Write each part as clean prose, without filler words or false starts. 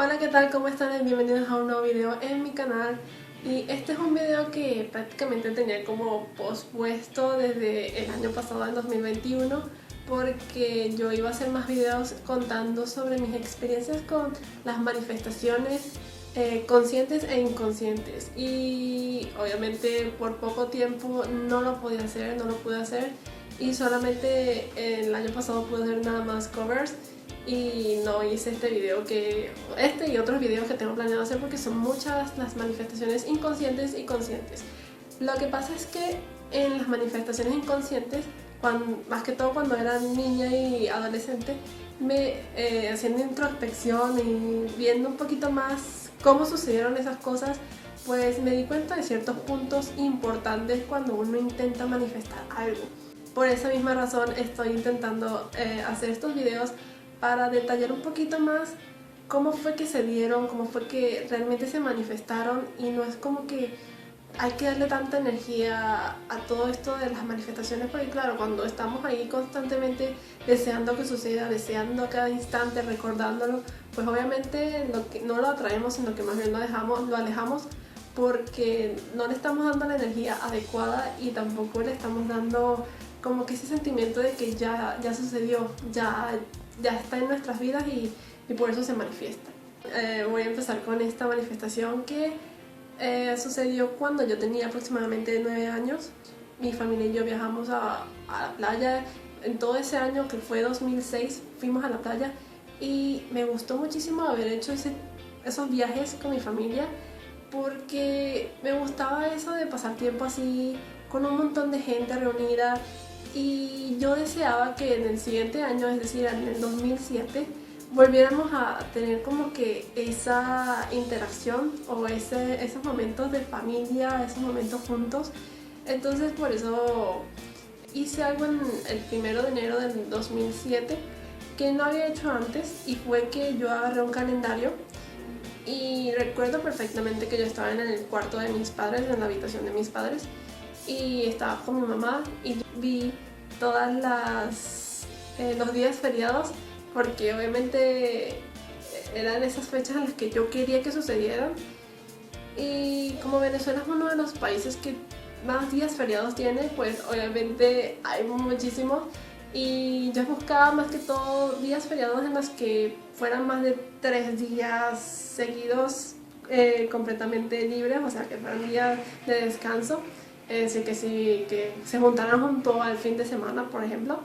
Hola, ¿qué tal? ¿Cómo están? Bienvenidos a un nuevo video en mi canal. Y este es un video que prácticamente tenía como pospuesto desde el año pasado, en 2021, porque yo iba a hacer más videos contando sobre mis experiencias con las manifestaciones conscientes e inconscientes. Y obviamente por poco tiempo no lo pude hacer y solamente el año pasado pude hacer nada más covers y no hice este y otros videos que tengo planeado hacer porque son muchas las manifestaciones inconscientes y conscientes. Lo que pasa es que en las manifestaciones inconscientes, más que todo cuando era niña y adolescente, haciendo introspección y viendo un poquito más cómo sucedieron esas cosas, pues me di cuenta de ciertos puntos importantes cuando uno intenta manifestar algo. Por esa misma razón estoy intentando hacer estos videos para detallar un poquito más cómo fue que se dieron, cómo fue que realmente se manifestaron, y no es como que hay que darle tanta energía a todo esto de las manifestaciones, porque claro, cuando estamos ahí constantemente deseando que suceda, deseando cada instante, recordándolo, pues obviamente no lo atraemos, sino que más bien lo alejamos, porque no le estamos dando la energía adecuada y tampoco le estamos dando como que ese sentimiento de que ya sucedió, ya está en nuestras vidas y por eso se manifiesta. Voy a empezar con esta manifestación que sucedió cuando yo tenía aproximadamente 9 años. Mi familia y yo viajamos a la playa. En todo ese año, que fue 2006, fuimos a la playa y me gustó muchísimo haber hecho esos viajes con mi familia, porque me gustaba eso de pasar tiempo así con un montón de gente reunida, y yo deseaba que en el siguiente año, es decir, en el 2007, volviéramos a tener como que esa interacción o esos momentos de familia, esos momentos juntos. Entonces por eso hice algo en el 1 de enero del 2007 que no había hecho antes, y fue que yo agarré un calendario. Y recuerdo perfectamente que yo estaba en el cuarto de mis padres, en la habitación de mis padres, y estaba con mi mamá y vi todas los días feriados, porque obviamente eran esas fechas en las que yo quería que sucedieran. Y como Venezuela es uno de los países que más días feriados tiene, pues obviamente hay muchísimos, y yo buscaba más que todo días feriados en los que fueran más de 3 días seguidos completamente libres, o sea que fueran días de descanso, así que sí, que se juntaran junto al fin de semana, por ejemplo.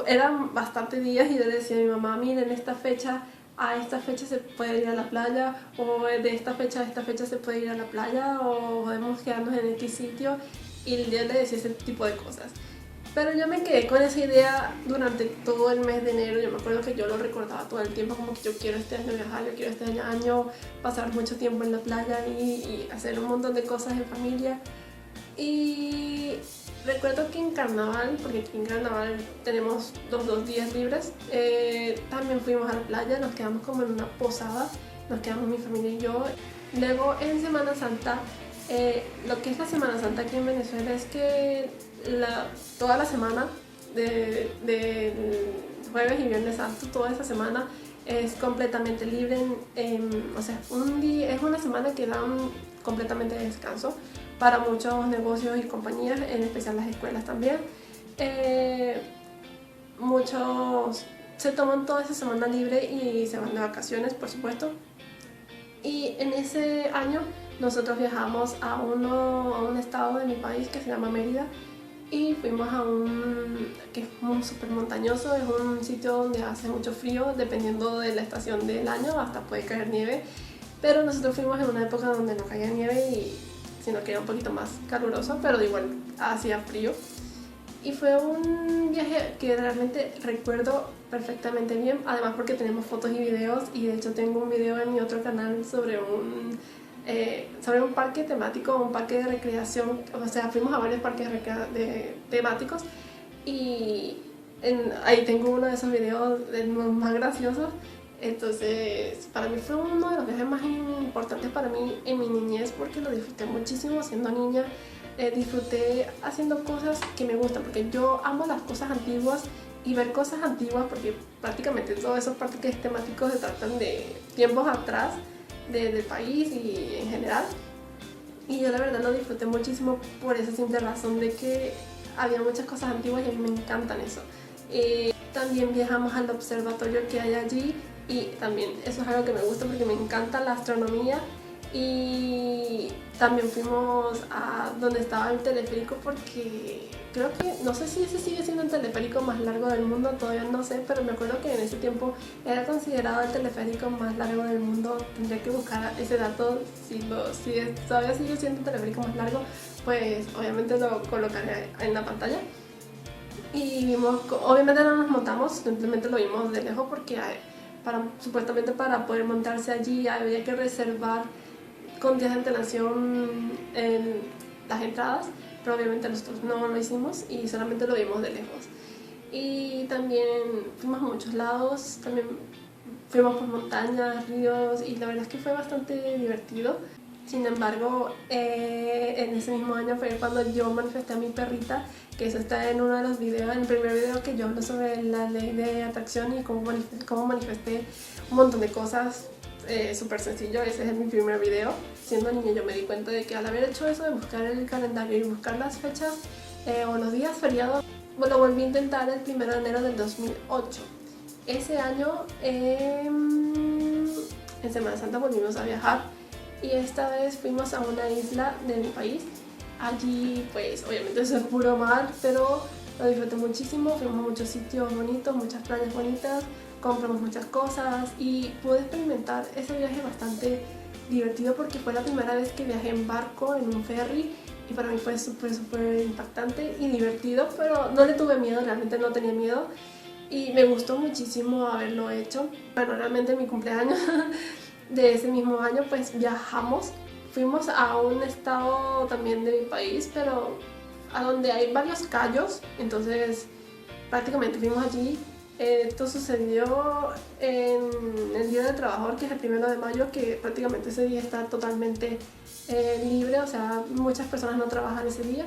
Eran bastantes días, y yo le decía a mi mamá: miren, a esta fecha se puede ir a la playa, o de esta fecha a esta fecha se puede ir a la playa, o podemos quedarnos en X sitio, y yo le decía ese tipo de cosas. Pero yo me quedé con esa idea durante todo el mes de enero. Yo me acuerdo que yo lo recordaba todo el tiempo, como que yo quiero este año viajar, yo quiero este año pasar mucho tiempo en la playa y hacer un montón de cosas en familia. Y recuerdo que en carnaval, porque aquí en carnaval tenemos los 2 días libres, también fuimos a la playa, nos quedamos como en una posada, nos quedamos mi familia y yo. Luego en Semana Santa, lo que es la Semana Santa aquí en Venezuela es que toda la semana, de jueves y viernes santo, toda esa semana es completamente libre, o sea, es una semana que dan completamente de descanso para muchos negocios y compañías, en especial las escuelas también. Muchos se toman toda esa semana libre y se van de vacaciones, por supuesto. Y en ese año nosotros viajamos a un estado de mi país que se llama Mérida, y fuimos que es un súper montañoso, es un sitio donde hace mucho frío, dependiendo de la estación del año, hasta puede caer nieve, pero nosotros fuimos en una época donde no caía nieve, sino que era un poquito más caluroso, pero igual hacía frío. Y fue un viaje que realmente recuerdo perfectamente bien, además porque tenemos fotos y videos, y de hecho tengo un video en mi otro canal sobre un parque temático, un parque de recreación. O sea, fuimos a varios parques temáticos, y ahí tengo uno de esos videos de los más graciosos. Entonces para mí fue uno de los viajes más importantes para mí en mi niñez, porque lo disfruté muchísimo siendo niña. Disfruté haciendo cosas que me gustan, porque yo amo las cosas antiguas y ver cosas antiguas, porque prácticamente todos esos parques temáticos se tratan de tiempos atrás del país y en general. Y yo la verdad lo disfruté muchísimo por esa simple razón de que había muchas cosas antiguas y a mí me encantan eso. También viajamos al observatorio que hay allí y también eso es algo que me gusta porque me encanta la astronomía. Y también fuimos a donde estaba el teleférico porque creo que, no sé si ese sigue siendo el teleférico más largo del mundo, todavía no sé, pero me acuerdo que en ese tiempo era considerado el teleférico más largo del mundo. Tendría que buscar ese dato, si todavía sigue siendo el teleférico más largo, pues obviamente lo colocaré en la pantalla. Y vimos, obviamente no nos montamos, simplemente lo vimos de lejos porque supuestamente para poder montarse allí había que reservar con días de antelación en las entradas, pero obviamente nosotros no lo hicimos y solamente lo vimos de lejos. Y también fuimos a muchos lados, también fuimos por montañas, ríos y la verdad es que fue bastante divertido. Sin embargo, en ese mismo año fue cuando yo manifesté a mi perrita, que eso está en uno de los videos, en el primer video que yo hablo sobre la ley de atracción y cómo manifesté un montón de cosas. Súper sencillo, ese es mi primer video. Siendo niña yo me di cuenta de que al haber hecho eso de buscar el calendario y buscar las fechas o los días feriados, lo volví a intentar el 1 de enero del 2008. Ese año en Semana Santa volvimos a viajar y esta vez fuimos a una isla de mi país. Allí pues obviamente eso es puro mar, pero lo disfruté muchísimo, fuimos a muchos sitios bonitos, muchas playas bonitas, compramos muchas cosas y pude experimentar ese viaje bastante divertido porque fue la primera vez que viajé en barco, en un ferry, y para mí fue súper impactante y divertido, pero no le tuve miedo, realmente no tenía miedo y me gustó muchísimo haberlo hecho. Bueno, realmente en mi cumpleaños de ese mismo año pues viajamos, fuimos a un estado también de mi país, pero a donde hay varios cayos, entonces prácticamente fuimos allí. Esto sucedió en el Día del Trabajador, que es el 1 de mayo, que prácticamente ese día está totalmente libre, o sea, muchas personas no trabajan ese día.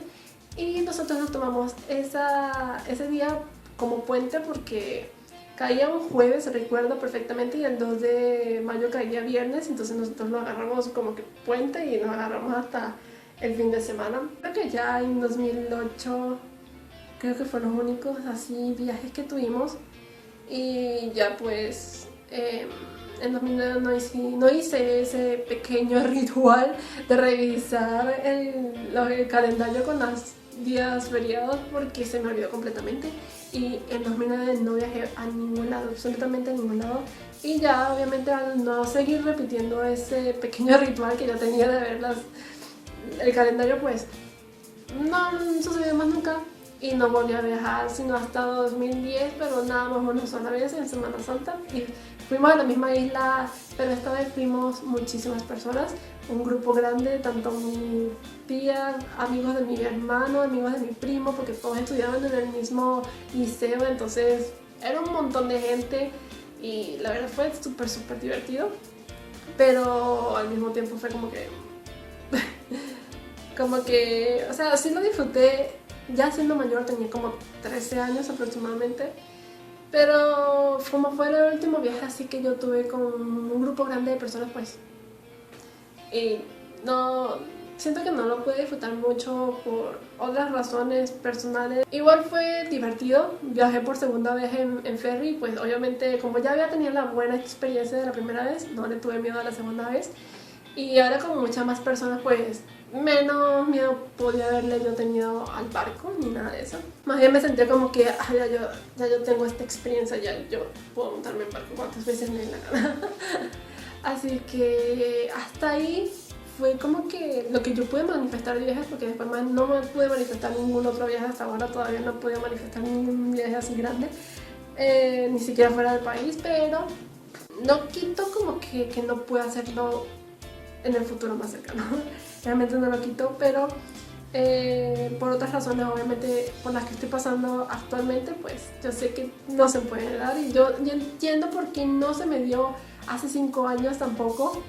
Y nosotros nos tomamos ese día como puente porque caía un jueves, recuerdo perfectamente, y el 2 de mayo caía viernes, entonces nosotros lo agarramos como que puente y nos agarramos hasta el fin de semana. Creo que ya en 2008, creo que fueron los únicos así viajes que tuvimos. Y ya pues en 2009 no hice ese pequeño ritual de revisar el calendario con los días feriados porque se me olvidó completamente. Y en 2009 no viajé a ningún lado, absolutamente a ningún lado. Y ya obviamente al no seguir repitiendo ese pequeño ritual que yo tenía de ver el calendario, pues no sucedió más nunca. Y no volví a viajar sino hasta 2010, pero nada más una sola vez en Semana Santa. Y fuimos a la misma isla, pero esta vez fuimos muchísimas personas, un grupo grande, tanto mi tía, amigos de mi hermano, amigos de mi primo, porque todos estudiaban en el mismo liceo, entonces era un montón de gente y la verdad fue súper divertido, pero al mismo tiempo fue como que, o sea, sí lo disfruté. Ya siendo mayor, tenía como 13 años aproximadamente, pero como fue el último viaje así que yo tuve con un grupo grande de personas, pues y no, siento que no lo pude disfrutar mucho por otras razones personales. Igual fue divertido, viajé por segunda vez en ferry, pues obviamente como ya había tenido la buena experiencia de la primera vez, no le tuve miedo a la segunda vez. Y ahora como muchas más personas, pues menos miedo podía haberle yo tenido al barco ni nada de eso. Más bien me sentí como que ya yo tengo esta experiencia, ya yo puedo montarme en barco cuantas veces me dé la gana. Así que hasta ahí fue como que lo que yo pude manifestar de viajes, porque después más no me pude manifestar ningún otro viaje hasta ahora, todavía no pude manifestar ningún viaje así grande, ni siquiera fuera del país, pero no quito como que no pueda hacerlo en el futuro más cercano. Realmente no lo quito, pero por otras razones obviamente por las que estoy pasando actualmente, pues yo sé que no se puede dar y yo entiendo por qué no se me dio hace 5 años tampoco,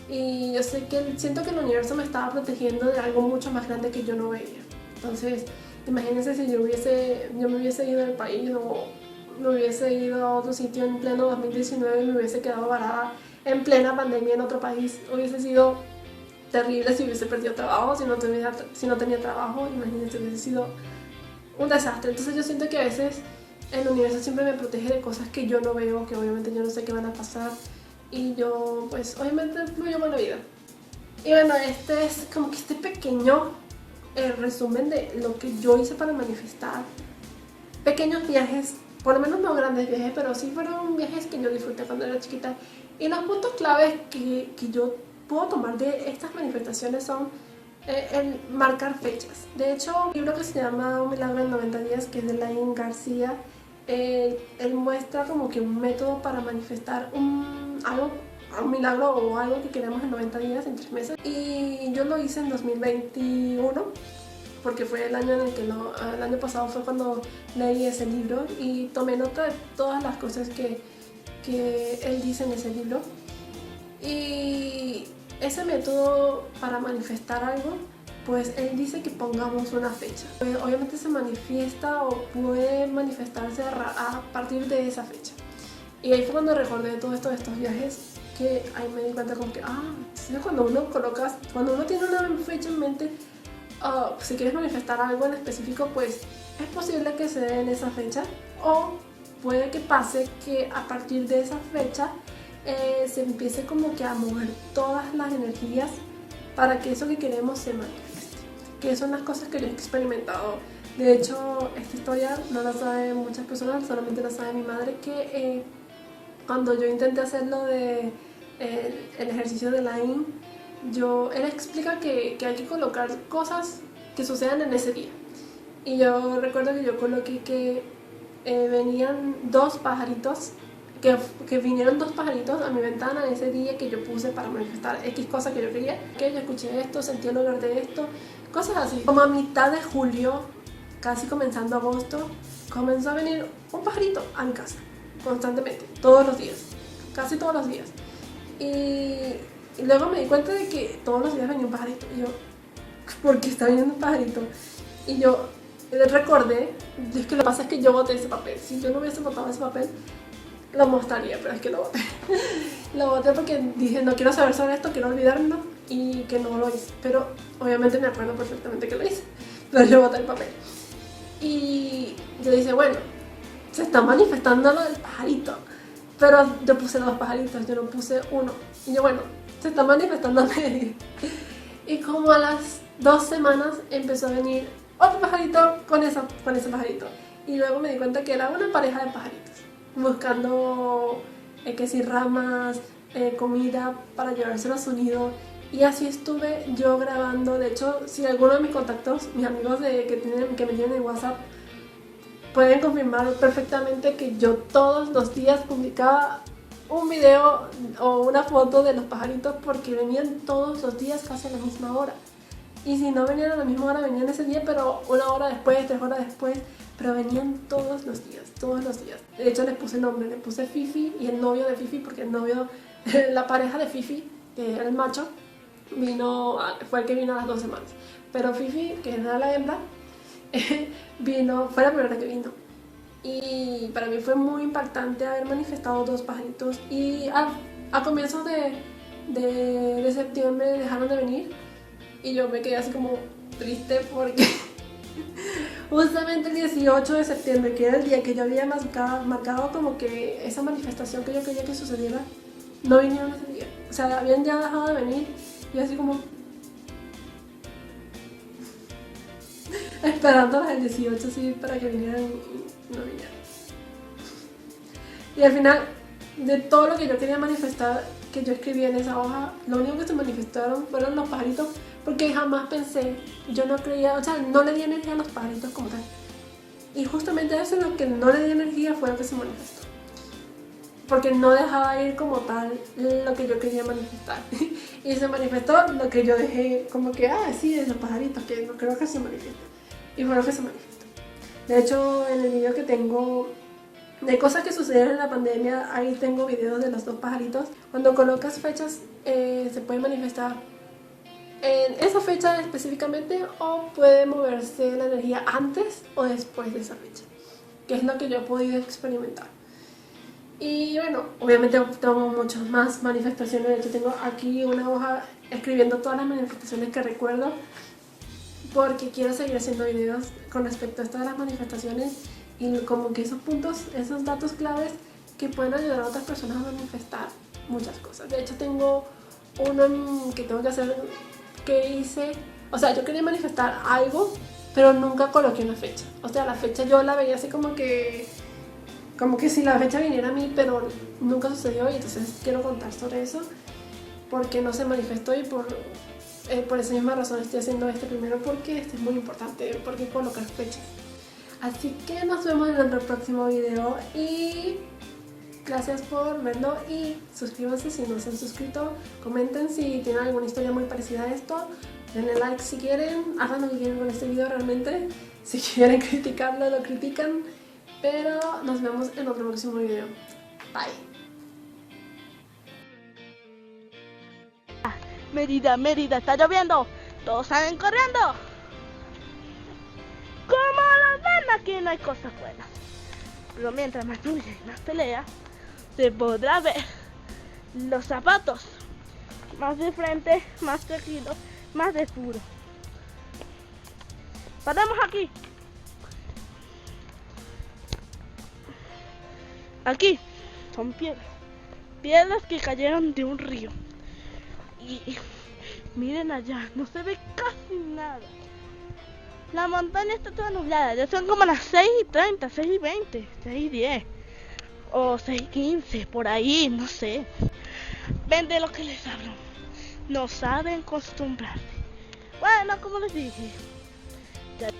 y yo sé que siento que el universo me estaba protegiendo de algo mucho más grande que yo no veía. Entonces imagínense si yo me hubiese ido del país o me hubiese ido a otro sitio en pleno 2019 y me hubiese quedado varada en plena pandemia en otro país. Hubiese sido terrible si hubiese perdido trabajo, si no tenía trabajo, imagínense, hubiese sido un desastre. Entonces yo siento que a veces el universo siempre me protege de cosas que yo no veo, que obviamente yo no sé qué van a pasar, y yo pues obviamente fluyo con la vida. Y bueno, este es como que este pequeño resumen de lo que yo hice para manifestar pequeños viajes, por lo menos no grandes viajes, pero sí fueron viajes que yo disfruté cuando era chiquita. Y los puntos claves que yo puedo tomar de estas manifestaciones son el marcar fechas. De hecho, un libro que se llama Un milagro en 90 días, que es de Laín García, él muestra como que un método para manifestar un milagro o algo que queremos en 90 días, en 3 meses. Y yo lo hice en 2021, porque fue el año en el que el año pasado fue cuando leí ese libro y tomé nota de todas las cosas que él dice en ese libro. Y ese método para manifestar algo, pues él dice que pongamos una fecha. Pues obviamente se manifiesta o puede manifestarse a partir de esa fecha. Y ahí fue cuando recordé todo esto de estos viajes, que ahí me di cuenta como que, cuando uno tiene una fecha en mente, si quieres manifestar algo en específico, pues es posible que se dé en esa fecha, o puede que pase que a partir de esa fecha se empiece como que a mover todas las energías para que eso que queremos se manifieste. Que son las cosas que yo he experimentado. De hecho, esta historia no la saben muchas personas, solamente la sabe mi madre, que cuando yo intenté hacer lo de el ejercicio de Laín, él explica que hay que colocar cosas que sucedan en ese día. Y yo recuerdo que yo coloqué que venían dos pajaritos, que vinieron dos pajaritos a mi ventana en ese día que yo puse para manifestar X cosa que yo quería. Que yo escuché esto, sentí el olor de esto, cosas así. Como a mitad de julio, casi comenzando agosto, comenzó a venir un pajarito a mi casa, constantemente, todos los días, casi todos los días. Y luego me di cuenta de que todos los días venía un pajarito. Y yo, ¿por qué está viniendo un pajarito? Y yo recordé, es que lo que pasa es que yo boté ese papel. Si yo no hubiese botado ese papel, lo mostraría, pero es que lo boté. Lo boté porque dije, no quiero saber sobre esto, quiero olvidármelo, y que no lo hice. Pero obviamente me acuerdo perfectamente que lo hice, pero yo boté el papel. Y yo dije, bueno, se está manifestando lo del pajarito, pero yo puse 2 pajaritos, yo no puse uno. Y yo, bueno, se está manifestando a medio. Y como a las 2 semanas empezó a venir otro pajarito con ese pajarito. Y luego me di cuenta que era una pareja de pajaritos buscando que si ramas, comida para llevárselo a su nido. Y así estuve yo grabando. De hecho, si alguno de mis contactos, mis amigos que me tienen en WhatsApp, pueden confirmar perfectamente que yo todos los días publicaba un video o una foto de los pajaritos, porque venían todos los días casi a la misma hora. Y si no venían a la misma hora, venían ese día, pero 1 hora después, 3 horas después, pero venían todos los días, todos los días. De hecho les puse nombre, le puse Fifi y el novio de Fifi, porque el novio, la pareja de Fifi, que era el macho, fue el que vino a las 2 semanas. Pero Fifi, que era la hembra, fue la primera que vino. Y para mí fue muy impactante haber manifestado 2 pajaritos. Y a comienzos de septiembre dejaron de venir. Y yo me quedé así como triste porque justamente el 18 de septiembre, que era el día que yo había marcado como que esa manifestación que yo quería que sucediera, no vinieron ese día. O sea, habían ya dejado de venir. Y así como esperándolas el 18 así para que vinieran, y no vinieron. Y al final, de todo lo que yo quería manifestar, que yo escribí en esa hoja, lo único que se manifestaron fueron los pajaritos, porque jamás pensé, yo no creía, o sea, no le di energía a los pajaritos como tal. Y justamente eso, lo que no le di energía, fue lo que se manifestó, porque no dejaba ir como tal lo que yo quería manifestar. Y se manifestó lo que yo dejé como que, sí, de los pajaritos, que no creo que se manifiesten. Y fue lo que se manifestó. De hecho, en el video que tengo de cosas que sucedieron en la pandemia, ahí tengo videos de los 2 pajaritos. Cuando colocas fechas, se puede manifestar en esa fecha específicamente, o puede moverse la energía antes o después de esa fecha. que es lo que yo he podido experimentar. Y bueno, obviamente tengo muchas más manifestaciones. De hecho tengo aquí una hoja escribiendo todas las manifestaciones que recuerdo, porque quiero seguir haciendo videos con respecto a estas de las manifestaciones y como que esos puntos, esos datos claves que pueden ayudar a otras personas a manifestar muchas cosas. De hecho tengo uno que tengo que hacer, que hice, o sea, yo quería manifestar algo, pero nunca coloqué una fecha. O sea, la fecha yo la veía así como que si la fecha viniera a mí, pero nunca sucedió, y entonces quiero contar sobre eso, porque no se manifestó, y por esa misma razón estoy haciendo este primero, porque este es muy importante, porque colocar fechas. Así que nos vemos en el próximo video y gracias por verlo, y suscríbanse si no se han suscrito, comenten si tienen alguna historia muy parecida a esto, denle like si quieren, hagan lo que quieran con este video realmente, si quieren criticarlo lo critican, pero nos vemos en otro próximo video. Bye. Mérida, está lloviendo. Todos salen corriendo. Como lo ven, aquí no hay cosas buenas. Pero mientras más lluvia y más pelea, se podrá ver los zapatos más de frente, más tranquilos, más de puro. Paramos aquí. Aquí son piedras que cayeron de un río. Y miren allá, no se ve casi nada. La montaña está toda nublada, ya son como las 6:30, 6:20, 6:10 o 6:15, por ahí, no sé. Ven de lo que les hablo. No saben acostumbrarse. Bueno, como les dije,